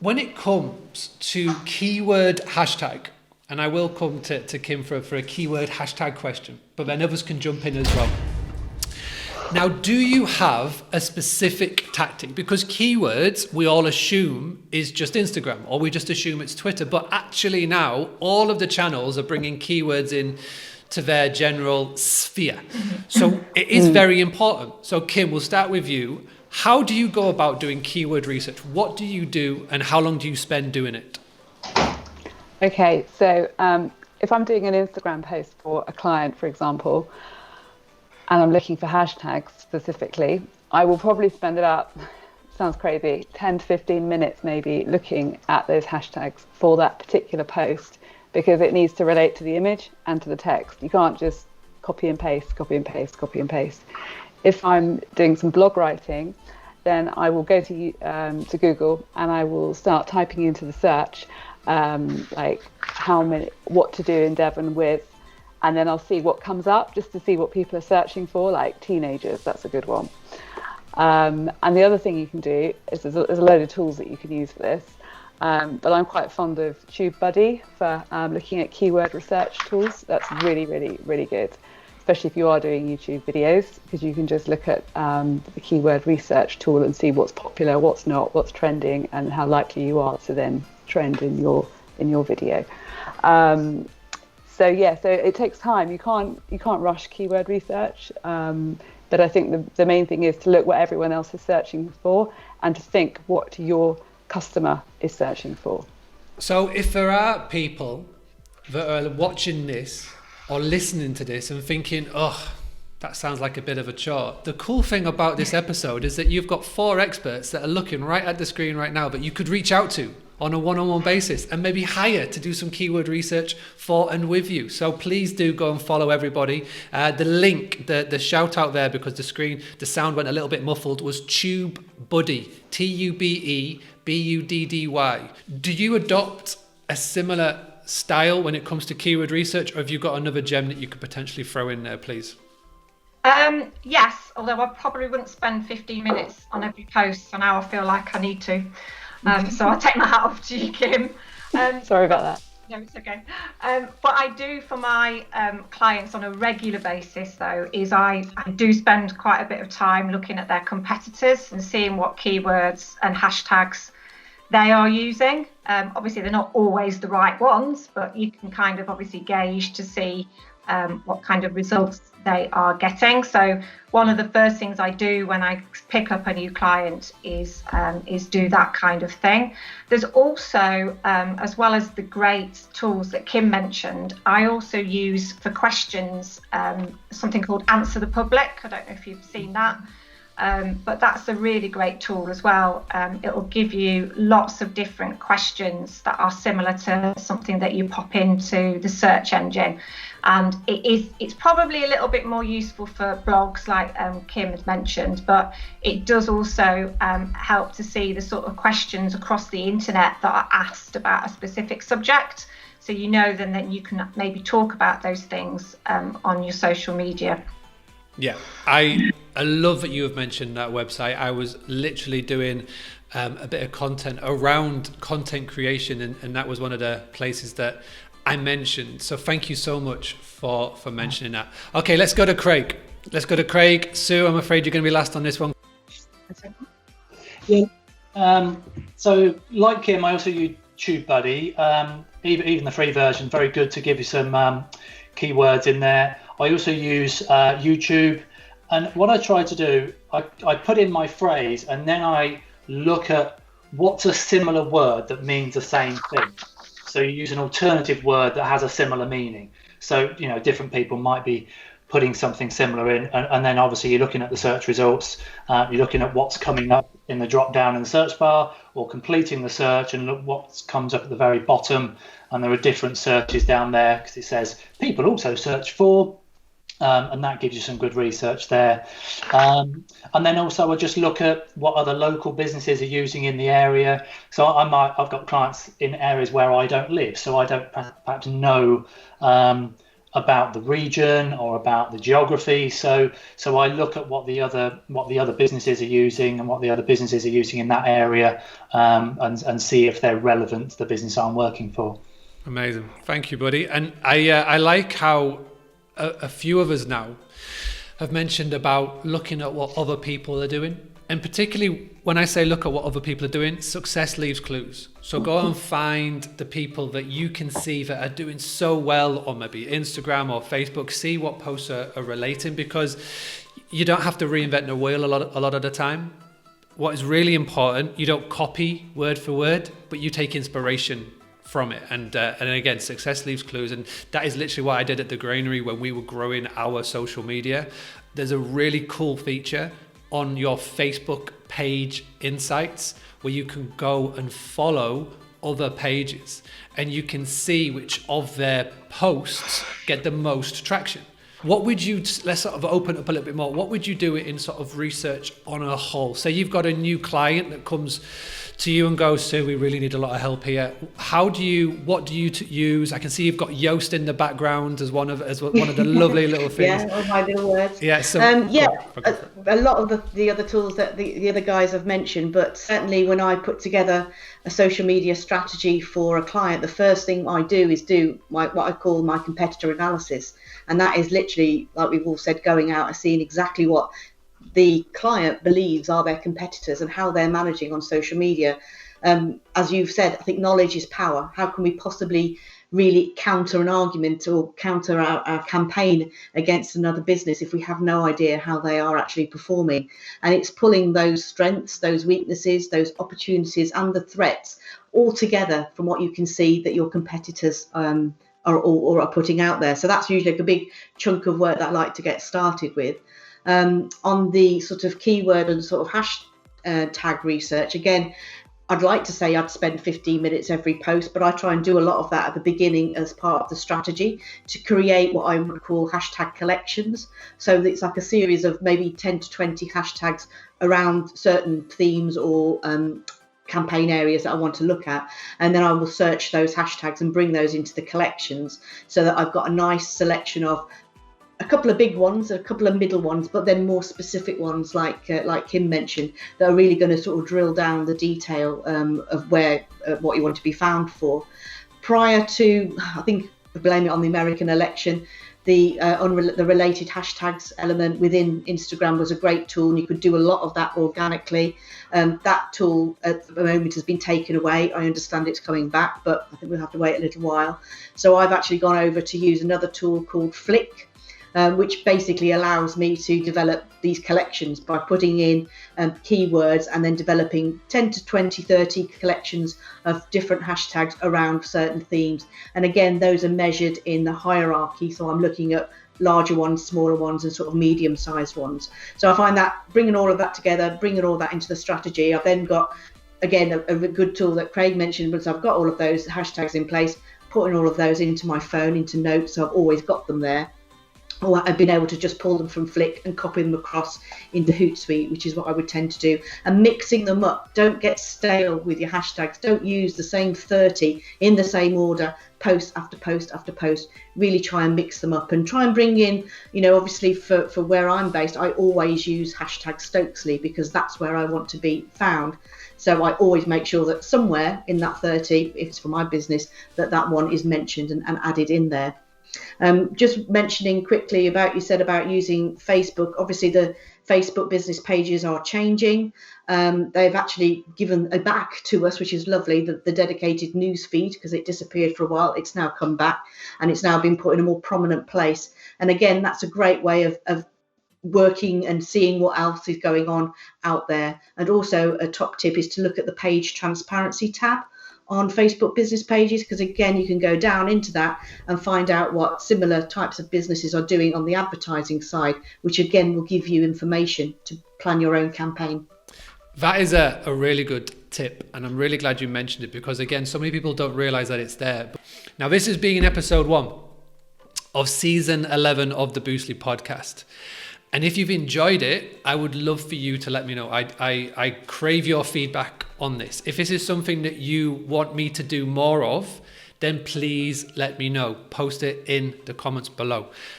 when it comes to keyword hashtag, and I will come to Kim for a keyword hashtag question, but then others can jump in as well. Now, do you have a specific tactic? Because keywords, we all assume, is just Instagram, or we just assume it's Twitter. But actually now, all of the channels are bringing keywords in to their general sphere. So it is very important. So Kim, we'll start with you. How do you go about doing keyword research? What do you do, and how long do you spend doing it? Okay, so if I'm doing an Instagram post for a client, for example, and I'm looking for hashtags specifically, I will probably spend about, sounds crazy, 10 to 15 minutes maybe looking at those hashtags for that particular post, because it needs to relate to the image and to the text. You can't just copy and paste, copy and paste, copy and paste. If I'm doing some blog writing, then I will go to Google and I will start typing into the search like what to do in Devon with, and then I'll see what comes up just to see what people are searching for, like teenagers. That's a good one. And the other thing you can do is there's a load of tools that you can use for this. But I'm quite fond of TubeBuddy for looking at keyword research tools. That's really, really, really good, especially if you are doing YouTube videos, because you can just look at the keyword research tool and see what's popular, what's not, what's trending, and how likely you are to then trend in your video. So it takes time. You can't rush keyword research. But I think the main thing is to look what everyone else is searching for and to think what your customer is searching for. So if there are people that are watching this or listening to this and thinking, oh, that sounds like a bit of a chore, the cool thing about this episode is that you've got 4 experts that are looking right at the screen right now that you could reach out to on a one-on-one basis and maybe hire to do some keyword research for and with you. So please do go and follow everybody. The link, the shout out there, because the sound went a little bit muffled, was TubeBuddy, TubeBuddy. Do you adopt a similar style when it comes to keyword research, or have you got another gem that you could potentially throw in there, please? Yes, although I probably wouldn't spend 15 minutes on every post, so now I feel like I need to. So I'll take my hat off to you, Kim. Sorry about that. No, it's okay. What I do for my clients on a regular basis, though, is I do spend quite a bit of time looking at their competitors and seeing what keywords and hashtags they are using. Obviously, they're not always the right ones, but you can kind of obviously gauge to see what kind of results they are getting. So one of the first things I do when I pick up a new client is do that kind of thing. There's also, as well as the great tools that Kim mentioned, I also use for questions something called Answer the Public. I don't know if you've seen that. But that's a really great tool as well. It will give you lots of different questions that are similar to something that you pop into the search engine. And it's probably a little bit more useful for blogs like Kim has mentioned, but it does also help to see the sort of questions across the internet that are asked about a specific subject. So then you can maybe talk about those things on your social media. Yeah, I love that you have mentioned that website. I was literally doing a bit of content around content creation, and that was one of the places that I mentioned. So thank you so much for mentioning that. Okay, let's go to Craig. Sue, I'm afraid you're going to be last on this one. Yeah. So like Kim, I also use TubeBuddy. Even the free version, very good to give you some keywords in there. I also use YouTube, and what I try to do, I put in my phrase and then I look at what's a similar word that means the same thing. So you use an alternative word that has a similar meaning. So, different people might be putting something similar in, and then obviously you're looking at the search results, you're looking at what's coming up in the drop down in the search bar, or completing the search and look what comes up at the very bottom, and there are different searches down there because it says people also search for, and that gives you some good research there. And then also I just look at what other local businesses are using in the area. So I've got clients in areas where I don't live, so I don't perhaps know about the region or about the geography. So I look at what the other businesses are using and what the other businesses are using in that area, and see if they're relevant to the business I'm working for. Amazing. Thank you, buddy. And I like how a few of us now have mentioned about looking at what other people are doing. And particularly when I say look at what other people are doing, success leaves clues. So go and find the people that you can see that are doing so well on maybe Instagram or Facebook. See what posts are relating, because you don't have to reinvent the wheel a lot of the time. What is really important, you don't copy word for word, but you take inspiration from it. And again, success leaves clues. And that is literally what I did at the Granary when we were growing our social media. There's a really cool feature on your Facebook page insights where you can go and follow other pages and you can see which of their posts get the most traction. What would you, let's sort of open up a little bit more, what would you do in sort of research on a whole? Say you've got a new client that comes to you and goes, Sue, we really need a lot of help here. What do you use? I can see you've got Yoast in the background as one of the lovely little things. Yeah, all my little words. Yeah, so a lot of the other tools that the other guys have mentioned, but certainly when I put together a social media strategy for a client, the first thing I do is what I call my competitor analysis. And that is literally, like we've all said, going out and seeing exactly what the client believes are their competitors and how they're managing on social media. As you've said, I think knowledge is power. How can we possibly really counter an argument or counter our campaign against another business if we have no idea how they are actually performing? And it's pulling those strengths, those weaknesses, those opportunities and the threats all together from what you can see that your competitors are putting out there. So that's usually like a big chunk of work that I like to get started with. On the sort of keyword and sort of hashtag research, again, I'd like to say I'd spend 15 minutes every post, but I try and do a lot of that at the beginning as part of the strategy to create what I would call hashtag collections. So it's like a series of maybe 10 to 20 hashtags around certain themes or campaign areas that I want to look at, and then I will search those hashtags and bring those into the collections so that I've got a nice selection of a couple of big ones, a couple of middle ones, but then more specific ones like Kim mentioned that are really going to sort of drill down the detail of where what you want to be found for. Prior to, I think, blame it on the American election, the related hashtags element within Instagram was a great tool, and you could do a lot of that organically. That tool at the moment has been taken away. I understand it's coming back, but I think we'll have to wait a little while. So I've actually gone over to use another tool called Flick, which basically allows me to develop these collections by putting in keywords and then developing 10 to 20, 30 collections of different hashtags around certain themes. And again, those are measured in the hierarchy. So I'm looking at larger ones, smaller ones, and sort of medium-sized ones. So I find that bringing all of that together, bringing all that into the strategy, I've then got, again, a good tool that Craig mentioned, because I've got all of those hashtags in place, putting all of those into my phone, into notes, so I've always got them there. Or I've been able to just pull them from Flick and copy them across into Hootsuite, which is what I would tend to do. And mixing them up. Don't get stale with your hashtags. Don't use the same 30 in the same order, post after post after post. Really try and mix them up and try and bring in, obviously for where I'm based, I always use hashtag Stokesley because that's where I want to be found. So I always make sure that somewhere in that 30, if it's for my business, that one is mentioned and added in there. Just mentioning quickly about, you said about using Facebook. Obviously the Facebook business pages are changing. They've actually given back to us, which is lovely, the dedicated news feed, because it disappeared for a while. It's now come back and it's now been put in a more prominent place. And again, that's a great way of working and seeing what else is going on out there. And also a top tip is to look at the page transparency tab on Facebook business pages, because again, you can go down into that and find out what similar types of businesses are doing on the advertising side, which again will give you information to plan your own campaign. That is a really good tip, and I'm really glad you mentioned it, because again, so many people don't realize that it's there. Now, this is being episode 1 of season 11 of the Boostly podcast. And if you've enjoyed it, I would love for you to let me know. I crave your feedback on this. If this is something that you want me to do more of, then please let me know. Post it in the comments below.